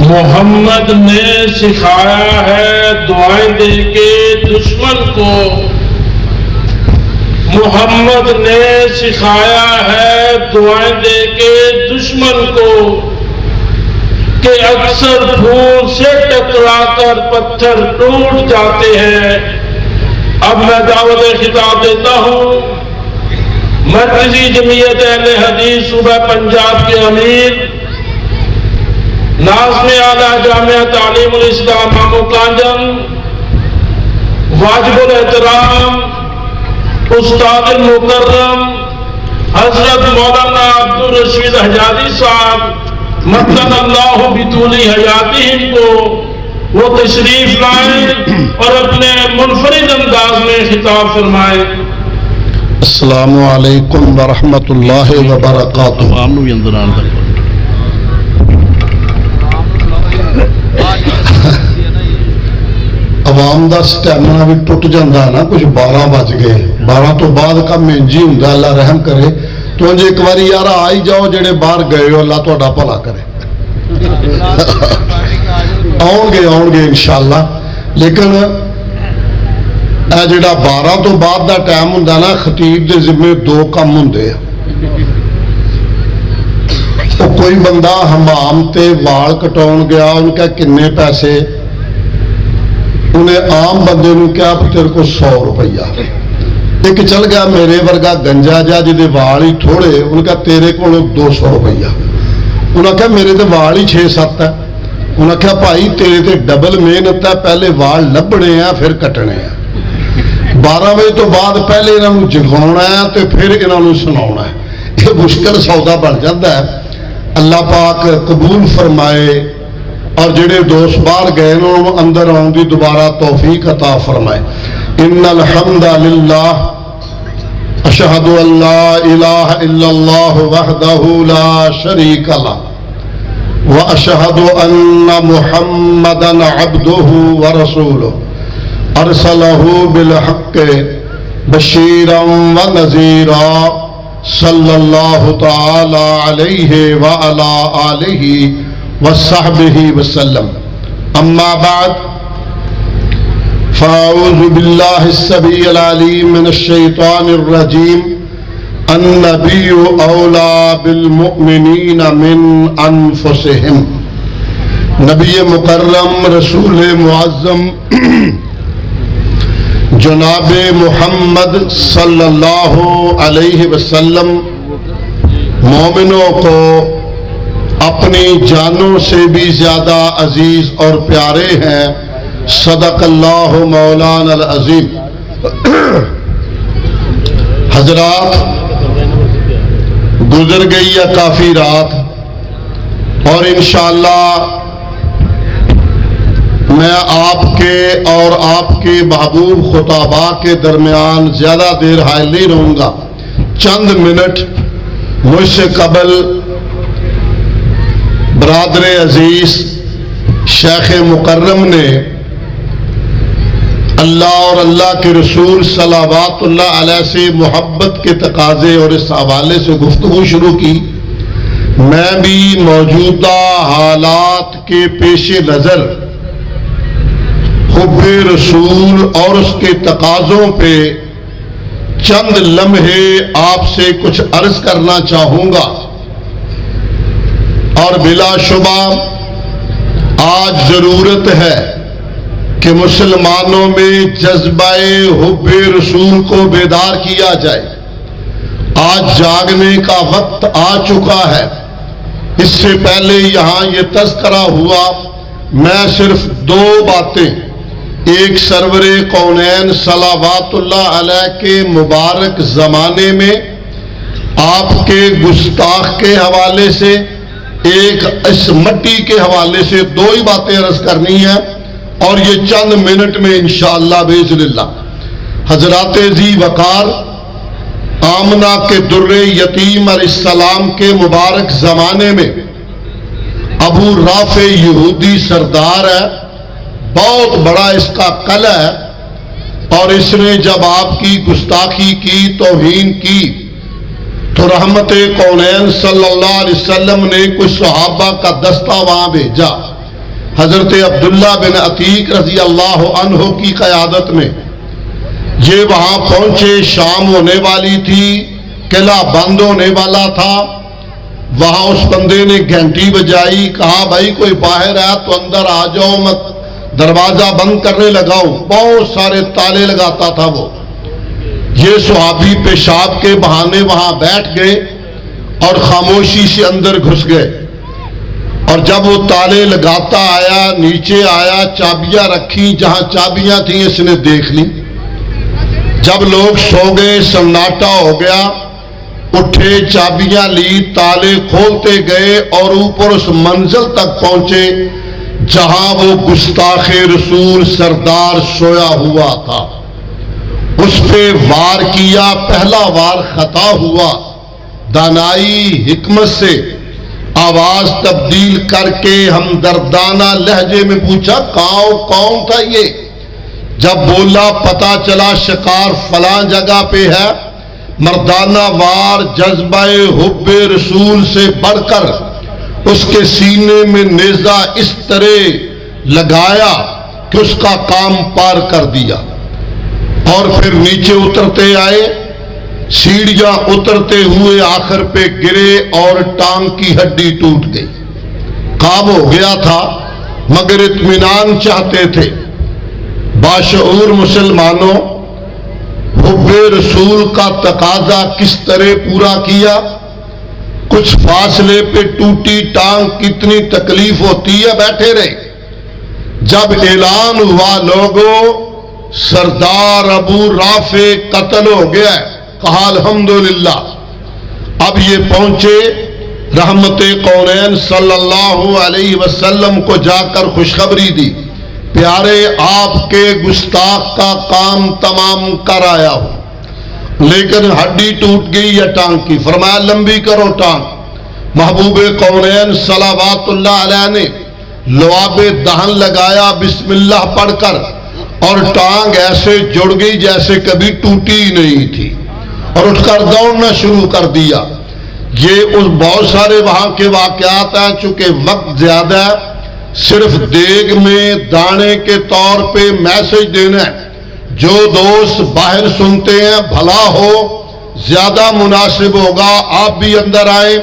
محمد نے سکھایا ہے دعائیں دے کے دشمن کو، محمد نے سکھایا ہے دعائیں دے کے دشمن کو، کہ اکثر پھول سے ٹکرا کر پتھر ٹوٹ جاتے ہیں۔ اب میں دعوت خطاب دیتا ہوں مرکزی جمعیت اہل حدیث صوبہ پنجاب کے امیر ناظم اعلیٰ جامعہ تعلیم الاسلام مامو کانجن، واجب الاحترام استاد المکرم حضرت مولانا عبدالرشید حجازی صاحب مدد اللہ بطول حیاتہم کو وہ تشریف لائیں اور اپنے منفرد انداز میں خطاب فرمائیں۔ السلام علیکم ورحمۃ اللہ وبرکاتہ۔ عوام دا سٹیمنا بھی ٹوٹ جاندہ نا، کچھ 12 بج گئے، 12 تو بعد کا منجی ہوں اللہ رحم کرے۔ تو انجھے ایک باری یارہ آئی جاؤ جڑے باہر گئے ہو، اللہ توڑا بھلا کرے۔ آؤں گے انشاءاللہ، لیکن اے جڑا 12 تو بعد دا ٹائم ہوں نا، خطیب دے ذمہ 2 کام ہوں دے۔ کوئی بندہ حمام تے وال کٹاؤن گیا، ان کا کنے پیسے، انہیں عام بندے نے کیا تیرے کو 100 روپیہ۔ ایک چل گیا میرے ورگا گنجا جا جدے وال ہی تھوڑے، ان کا تیرے کو 200 روپیہ۔ انہوں نے کہا میرے تے وال ہی 6-7 ہے۔ انہوں نے کہا بھائی تیرے تے ڈبل محنت ہے، پہلے وال لبنے ہیں پھر کٹنے ہیں۔ 12 بجے تو بعد پہلے انہوں جگاؤنا ہے تو پھر انہوں سناؤنا ہے۔ یہ مشکل سودا بن جاتا ہے۔ اللہ پاک قبول فرمائے، اور جڑے دوست باہر گئے انہوں اندر آؤں دی دوبارہ توفیق عطا فرمائے۔ ان الحمد للہ اشہد ان لا الہ الا اللہ وحدہ لا شریک لہ واشہد ان محمدا عبدہ ورسولہ ارسلہ بالحق بشیرا ونذیرا صلی اللہ تعالی علیہ وعلا آلہ وصحبہ وسلم۔ اما بعد فاعوذ باللہ السمیع العلیم من الشیطان الرجیم۔ النبی اولی بالمؤمنین من انفسہم۔ نبی مکرم رسول معظم جناب محمد صلی اللہ علیہ وسلم مومنوں کو اپنی جانوں سے بھی زیادہ عزیز اور پیارے ہیں۔ صدق اللہ مولانا العظیم۔ حضرات، گزر گئی ہے کافی رات، اور انشاءاللہ میں آپ کے اور آپ کے محبوب خطابہ کے درمیان زیادہ دیر حائل نہیں رہوں گا۔ چند منٹ مجھ سے قبل برادر عزیز شیخ مکرم نے اللہ اور اللہ کے رسول صلوات اللہ علیہ سے محبت کے تقاضے اور اس حوالے سے گفتگو شروع کی۔ میں بھی موجودہ حالات کے پیش نظر حب رسول اور اس کے تقاضوں پہ چند لمحے آپ سے کچھ عرض کرنا چاہوں گا۔ اور بلا شبہ آج ضرورت ہے کہ مسلمانوں میں جذبہ حب رسول کو بیدار کیا جائے۔ آج جاگنے کا وقت آ چکا ہے۔ اس سے پہلے یہاں یہ تذکرہ ہوا، میں صرف 2 باتیں، ایک سرور کونین صلوات اللہ علیہ کے مبارک زمانے میں آپ کے گستاخ کے حوالے سے، ایک اس مٹی کے حوالے سے 2 ہی باتیں عرض کرنی ہیں، اور یہ چند منٹ میں انشاءاللہ باذن اللہ۔ حضرات ذی وقار آمنہ کے در یتیم علیہ السلام کے مبارک زمانے میں ابو رافع یہودی سردار ہے، بہت بڑا اس کا قلعہ ہے، اور اس نے جب آپ کی گستاخی کی، توہین کی، تو رحمت کونین صلی اللہ علیہ وسلم نے کچھ صحابہ کا دستہ وہاں بھیجا۔ حضرت عبداللہ بن عتیق رضی اللہ عنہ کی قیادت میں یہ وہاں پہنچے. شام ہونے والی تھی، قلعہ بند ہونے والا تھا. وہاں اس بندے نے گھنٹی بجائی، کہا بھائی کوئی باہر ہے تو اندر آ جاؤ، میں دروازہ بند کرنے لگا ہوں. بہت سارے تالے لگاتا تھا وہ. یہ صحابی پیشاب کے بہانے وہاں بیٹھ گئے اور خاموشی سے اندر گھس گئے. اور جب وہ تالے لگاتا آیا، نیچے آیا، چابیاں رکھی، جہاں چابیاں تھیں اس نے دیکھ لی. جب لوگ سو گئے، سناٹا ہو گیا، اٹھے، چابیاں لی، تالے کھولتے گئے اور اوپر اس منزل تک پہنچے جہاں وہ گستاخ رسول سردار سویا ہوا تھا. اس پہ وار کیا. پہلا وار خطا ہوا. دانائی حکمت سے آواز تبدیل کر کے ہمدردانہ لہجے میں پوچھا کون تھا یہ؟ جب بولا پتا چلا شکار فلاں جگہ پہ ہے. مردانہ وار جذبہ حب رسول سے بڑھ کر اس کے سینے میں نیزہ اس طرح لگایا کہ اس کا کام پار کر دیا. اور پھر نیچے اترتے آئے، سیڑھیاں اترتے ہوئے آخر پہ گرے اور ٹانگ کی ہڈی ٹوٹ گئی. کام ہو گیا تھا مگر اطمینان چاہتے تھے. باشعور مسلمانوں، حب رسول کا تقاضا کس طرح پورا کیا؟ کچھ فاصلے پہ ٹوٹی ٹانگ کتنی تکلیف ہوتی ہے، بیٹھے رہے. جب اعلان ہوا لوگوں سردار ابو رافع قتل ہو گیا ہے، کہا الحمدللہ. اب یہ پہنچے، رحمت کونین صلی اللہ علیہ وسلم کو جا کر خوشخبری دی، پیارے آپ کے گستاخ کا کام تمام کر آیا ہوں. لیکن ہڈی ٹوٹ گئی ہے ٹانگ کی. فرمایا لمبی کرو ٹانگ. محبوب کونین صلوات اللہ علیہ نے لعاب دہن لگایا بسم اللہ پڑھ کر، اور ٹانگ ایسے جڑ گئی جیسے کبھی ٹوٹی ہی نہیں تھی، اور اٹھ کر دوڑنا شروع کر دیا. یہ اس بہت سارے وہاں کے واقعات ہیں. چونکہ وقت زیادہ ہے، صرف دیگ میں دانے کے طور پہ میسج دینا ہے. جو دوست باہر سنتے ہیں بھلا ہو، زیادہ مناسب ہوگا آپ بھی اندر آئیں.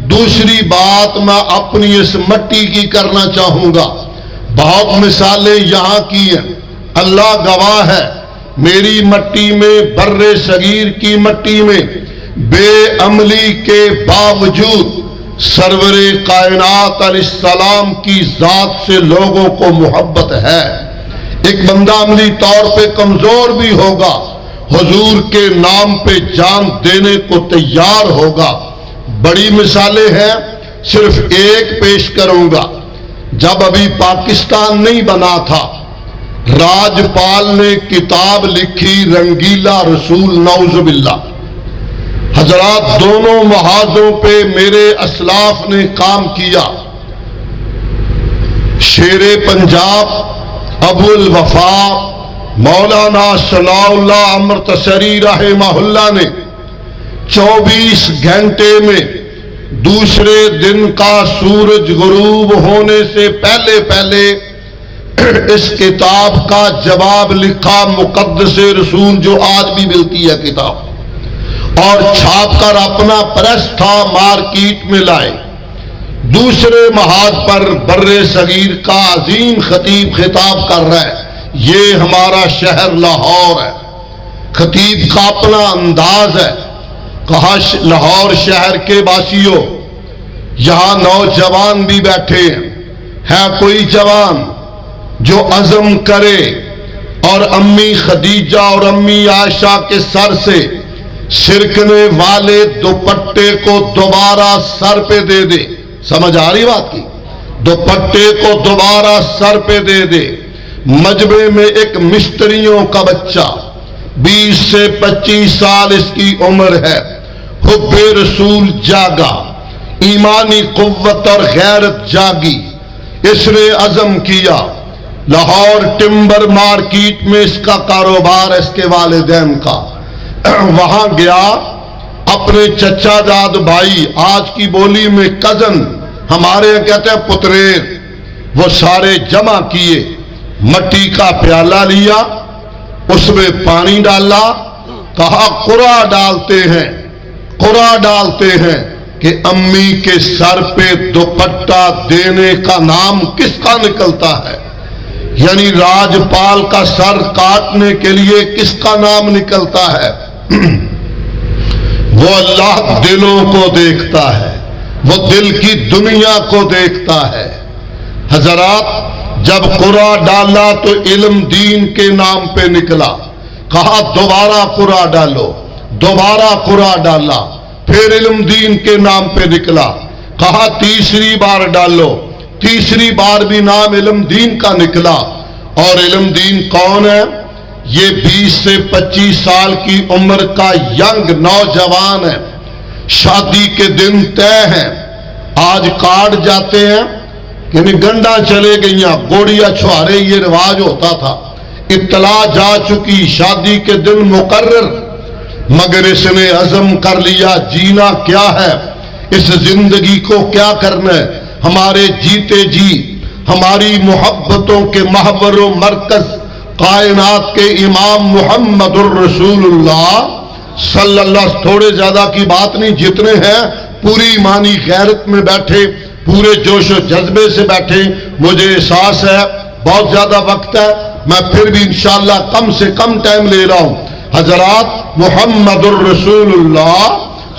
دوسری بات میں اپنی اس مٹی کی کرنا چاہوں گا. بہت مثالیں یہاں کی ہیں، اللہ گواہ ہے. میری مٹی میں، بر صغیر کی مٹی میں بے عملی کے باوجود سرور کائنات علیہ السلام کی ذات سے لوگوں کو محبت ہے. ایک بندہ عملی طور پہ کمزور بھی ہوگا، حضور کے نام پہ جان دینے کو تیار ہوگا. بڑی مثالیں ہیں، صرف ایک پیش کروں گا. جب ابھی پاکستان نہیں بنا تھا، راجپال نے کتاب لکھی رنگیلا رسول، نعوذ باللہ. حضرات دونوں محاذوں پہ میرے اسلاف نے کام کیا. شیر پنجاب ابو الوفا مولانا ثناء اللہ امرتسری رحمہ اللہ نے 24 گھنٹے میں دوسرے دن کا سورج غروب ہونے سے پہلے اس کتاب کا جواب لکھا. مقدس رسول جو آج بھی ملتی ہے کتاب، اور چھاپ کر اپنا پریس تھا مارکیٹ میں لائے. دوسرے محاذ پر بر صغیر کا عظیم خطیب خطاب کر رہا ہے. یہ ہمارا شہر لاہور ہے. خطیب کا اپنا انداز ہے. کہا لاہور شہر کے باسیوں، یہاں نوجوان بھی بیٹھے ہیں. ہے کوئی جوان جو عزم کرے اور امی خدیجہ اور امی عائشہ کے سر سے سرکنے والے دوپٹے کو دوبارہ سر پہ دے دے؟ سمجھ آ رہی بات کی؟ دوپٹے کو دوبارہ سر پہ دے دے. مجمع میں ایک مستریوں کا بچہ 20 سے 25 سال اس کی عمر ہے. حب رسول جاگا، ایمانی قوت اور غیرت جاگی. اس نے عزم کیا. لاہور ٹمبر مارکیٹ میں اس کا کاروبار ہے، اس کے والدین کا. وہاں گیا، اپنے چچا داد بھائی، آج کی بولی میں کزن، ہمارے یہاں کہتے ہیں پتریر، وہ سارے جمع کیے، مٹی کا پیالہ لیا، اس میں پانی ڈالا، کہا قرآ ڈالتے ہیں، قرآ ڈالتے ہیں کہ امی کے سر پہ دوپٹہ دینے کا نام کس کا نکلتا ہے؟ یعنی راجپال کا سر کاٹنے کے لیے کس کا نام نکلتا ہے؟ وہ اللہ دلوں کو دیکھتا ہے، وہ دل کی دنیا کو دیکھتا ہے۔ حضرات جب قرآ ڈالا تو علم دین کے نام پہ نکلا، کہا دوبارہ قرآ ڈالو، دوبارہ قرآ ڈالا، پھر علم دین کے نام پہ نکلا، کہا تیسری بار ڈالو، تیسری بار بھی نام علم دین کا نکلا۔ اور علم دین کون ہے؟ یہ 20 سے 25 سال کی عمر کا ینگ نوجوان ہے، شادی کے دن طے ہیں، آج کاٹ جاتے ہیں، یعنی گنڈا چلے گئیاں، گوڑیا چھوارے، یہ رواج ہوتا تھا، اطلاع جا چکی، شادی کے دن مقرر، مگر اس نے عزم کر لیا جینا کیا ہے، اس زندگی کو کیا کرنا ہے، ہمارے جیتے جی ہماری محبتوں کے محور و مرکز کائنات کے امام محمد الرسول اللہ صلی اللہ علیہ وسلم، تھوڑے زیادہ کی بات نہیں، جتنے ہیں پوری ایمانی غیرت میں بیٹھے، پورے جوش و جذبے سے بیٹھے۔ مجھے احساس ہے بہت زیادہ وقت ہے، میں پھر بھی انشاءاللہ کم سے کم ٹائم لے رہا ہوں۔ حضرات محمد الرسول اللہ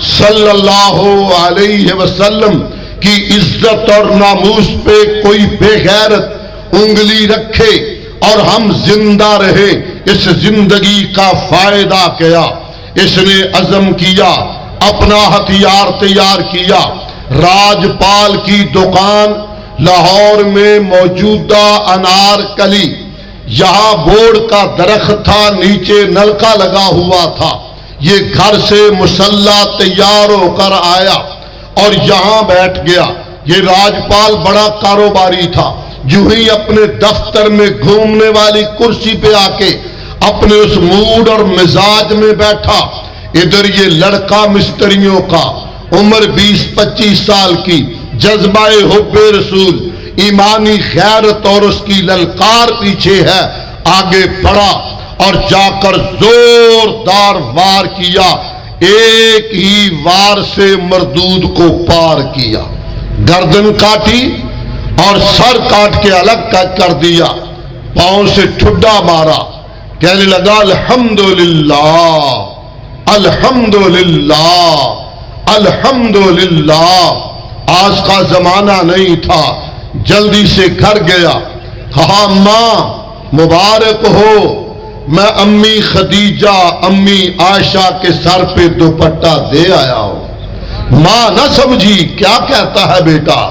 صلی اللہ علیہ وسلم کی عزت اور ناموس پہ کوئی بے غیرت انگلی رکھے اور ہم زندہ رہے، اس زندگی کا فائدہ کیا؟ اس نے عزم کیا، اپنا ہتھیار تیار کیا، راجپال کی دکان لاہور میں موجودہ انار کلی، یہاں بوڑ کا درخت تھا، نیچے نلکا لگا ہوا تھا، یہ گھر سے مسلح تیار ہو کر آیا اور یہاں بیٹھ گیا۔ یہ راجپال بڑا کاروباری تھا، جو ہی اپنے دفتر میں گھومنے والی کرسی پہ آ کے اپنے اس موڈ اور مزاج میں بیٹھا، ادھر یہ لڑکا مستریوں کا، عمر 20-25 سال کی، جذبہ حب رسول، ایمانی غیرت اور اس کی للکار پیچھے ہے، آگے بڑھا اور جا کر زوردار وار کیا، ایک ہی وار سے مردود کو پار کیا، گردن کاٹی اور سر کاٹ کے الگ کر دیا، پاؤں سے ٹھڈا مارا، کہنے لگا الحمدللہ الحمدللہ الحمدللہ۔ آج کا زمانہ نہیں تھا، جلدی سے گھر گیا، کہا ماں مبارک ہو، میں امی خدیجہ امی عائشہ کے سر پہ دوپٹہ دے آیا ہوں۔ ماں نہ سمجھی کیا کہتا ہے بیٹا،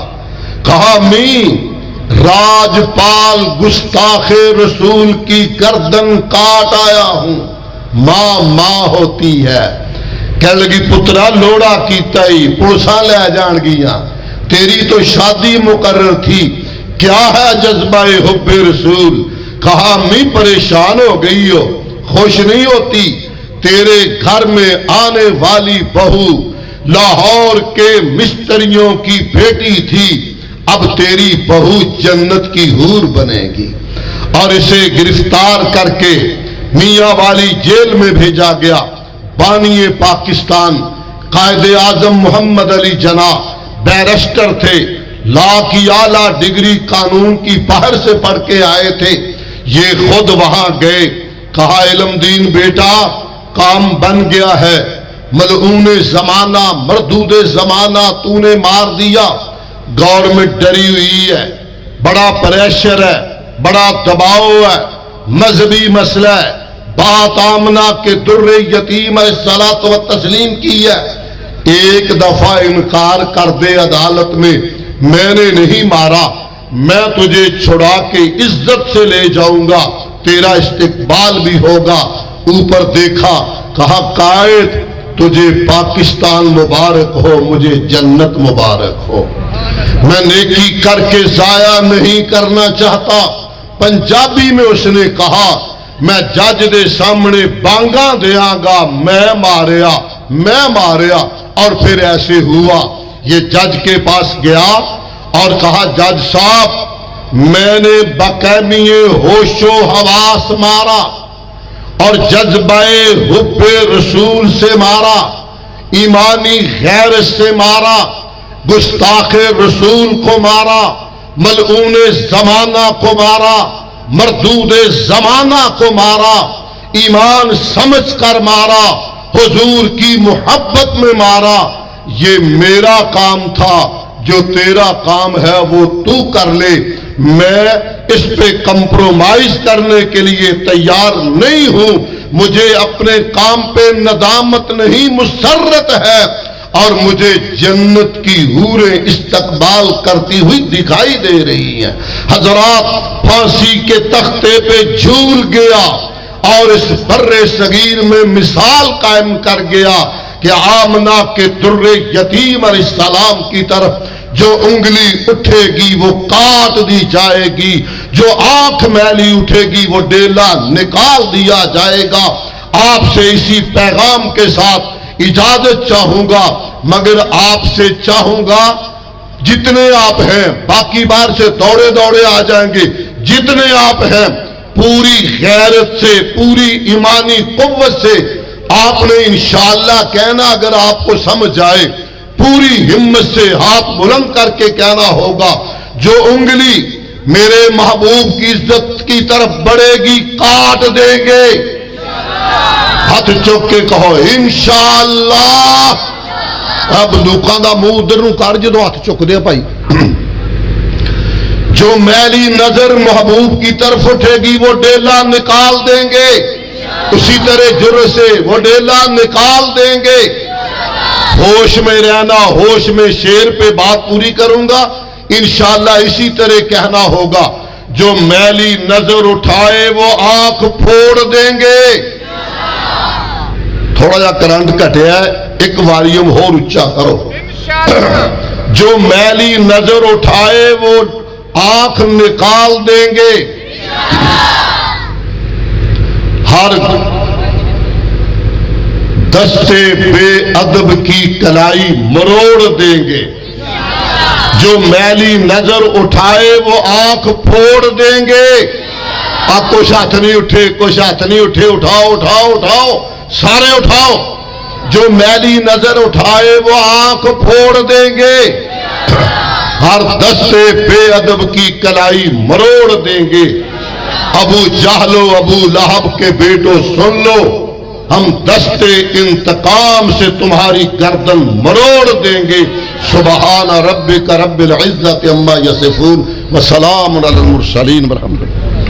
کہا امی راجپال گستاخ رسول کی گردن کاٹ آیا ہوں۔ ماں ہوتی ہے، کہنے لگی پترا لوڑا کی تئی پوسا لے جان گیاں، تیری تو شادی مقرر تھی، کیا ہے جذبہ حب رسول؟ کہا امی پریشان ہو گئی ہو، خوش نہیں ہوتی، تیرے گھر میں آنے والی بہو لاہور کے مستریوں کی بیٹی تھی، اب تیری بہو جنت کی حور بنے گی۔ اور اسے گرفتار کر کے میاں والی جیل میں بھیجا گیا۔ بانی پاکستان قائد اعظم محمد علی جناح بیرسٹر تھے، لا کی اعلیٰ ڈگری قانون کی باہر سے پڑھ کے آئے تھے، یہ خود وہاں گئے، کہا علم دین بیٹا کام بن گیا ہے، ملعون زمانہ مردود زمانہ تو نے مار دیا، گورنمنٹ ڈری ہوئی ہے، بڑا پریشر ہے، بڑا دباؤ ہے، مذہبی مسئلہ ہے، بات آمنہ کے در یتیم الصلاۃ و تسلیم کی ہے، ایک دفعہ انکار کر دے عدالت میں نے نہیں مارا، میں تجھے چھڑا کے عزت سے لے جاؤں گا، تیرا استقبال بھی ہوگا۔ اوپر دیکھا، کہا قائد تجھے پاکستان مبارک ہو، مجھے جنت مبارک ہو، میں نیکی کر کے ضائع نہیں کرنا چاہتا۔ پنجابی میں اس نے کہا میں جج دے سامنے بانگا دیاں گا، میں ماریا، اور پھر ایسے ہوا۔ یہ جج کے پاس گیا اور کہا جج صاحب میں نے بقیمی ہوش و حواس مارا اور جذبہ حب رسول سے مارا، ایمانی غیرت سے مارا، گستاخ رسول کو مارا، ملعون زمانہ کو مارا، مردود زمانہ کو مارا، ایمان سمجھ کر مارا، حضور کی محبت میں مارا۔ یہ میرا کام تھا، جو تیرا کام ہے وہ تو کر لے، میں اس پہ کمپرومائز کرنے کے لیے تیار نہیں ہوں۔ مجھے اپنے کام پہ ندامت نہیں، مسرت ہے، اور مجھے جنت کی حوریں استقبال کرتی ہوئی دکھائی دے رہی ہیں۔ حضرات، پھانسی کے تختے پہ جھول گیا اور اس بر صغیر میں مثال قائم کر گیا کہ آمنہ کے در یتیم علیہ السلام کی طرف جو انگلی اٹھے گی وہ کاٹ دی جائے گی، جو آنکھ میلی اٹھے گی وہ ڈیلا نکال دیا جائے گا۔ آپ سے اسی پیغام کے ساتھ اجازت چاہوں گا، مگر آپ سے چاہوں گا جتنے آپ ہیں، باقی بار سے دوڑے دوڑے آ جائیں گے، جتنے آپ ہیں پوری غیرت سے، پوری ایمانی قوت سے آپ نے انشاءاللہ کہنا، اگر آپ کو سمجھ آئے پوری ہمت سے ہاتھ بلند کر کے کہنا ہوگا، جو انگلی میرے محبوب کی عزت کی طرف بڑھے گی کاٹ دیں گے۔ ہاتھ چوک کے کہو انشاءاللہ۔ اب لوکاں دا منہ ادھر نوں کر جدوں ہاتھ چک دے بھائی۔ جو میلی نظر محبوب کی طرف اٹھے گی وہ ڈیلا نکال دیں گے، اسی طرح جرح سے وہ ڈیلا نکال دیں گے۔ ہوش میں رہنا، ہوش میں شیر پہ بات پوری کروں گا، انشاءاللہ اسی طرح کہنا ہوگا، جو میلی نظر اٹھائے وہ آنکھ پھوڑ دیں گے۔ تھوڑا جا کرنٹ کٹیا ہے، ایک واریوم اور اچھا کرو۔ جو میلی نظر اٹھائے وہ آنکھ نکال دیں گے، ہر دستے بے ادب کی کلائی مروڑ دیں گے۔ جو میلی نظر اٹھائے وہ آنکھ پھوڑ دیں گے۔ اب کچھ ہاتھ نہیں اٹھے، کچھ ہاتھ نہیں اٹھے، اٹھاؤ اٹھاؤ اٹھاؤ، سارے اٹھاؤ۔ جو میلی نظر اٹھائے وہ آنکھ پھوڑ دیں گے، ہر دستے بے ادب کی کلائی مروڑ دیں گے۔ ابو جہل و ابو لہب کے بیٹوں سن لو، ہم دستے انتقام سے تمہاری گردن مروڑ دیں گے۔ سبحان ربک رب العزت عما یصفون وسلام علی المرسلین والحمد للہ۔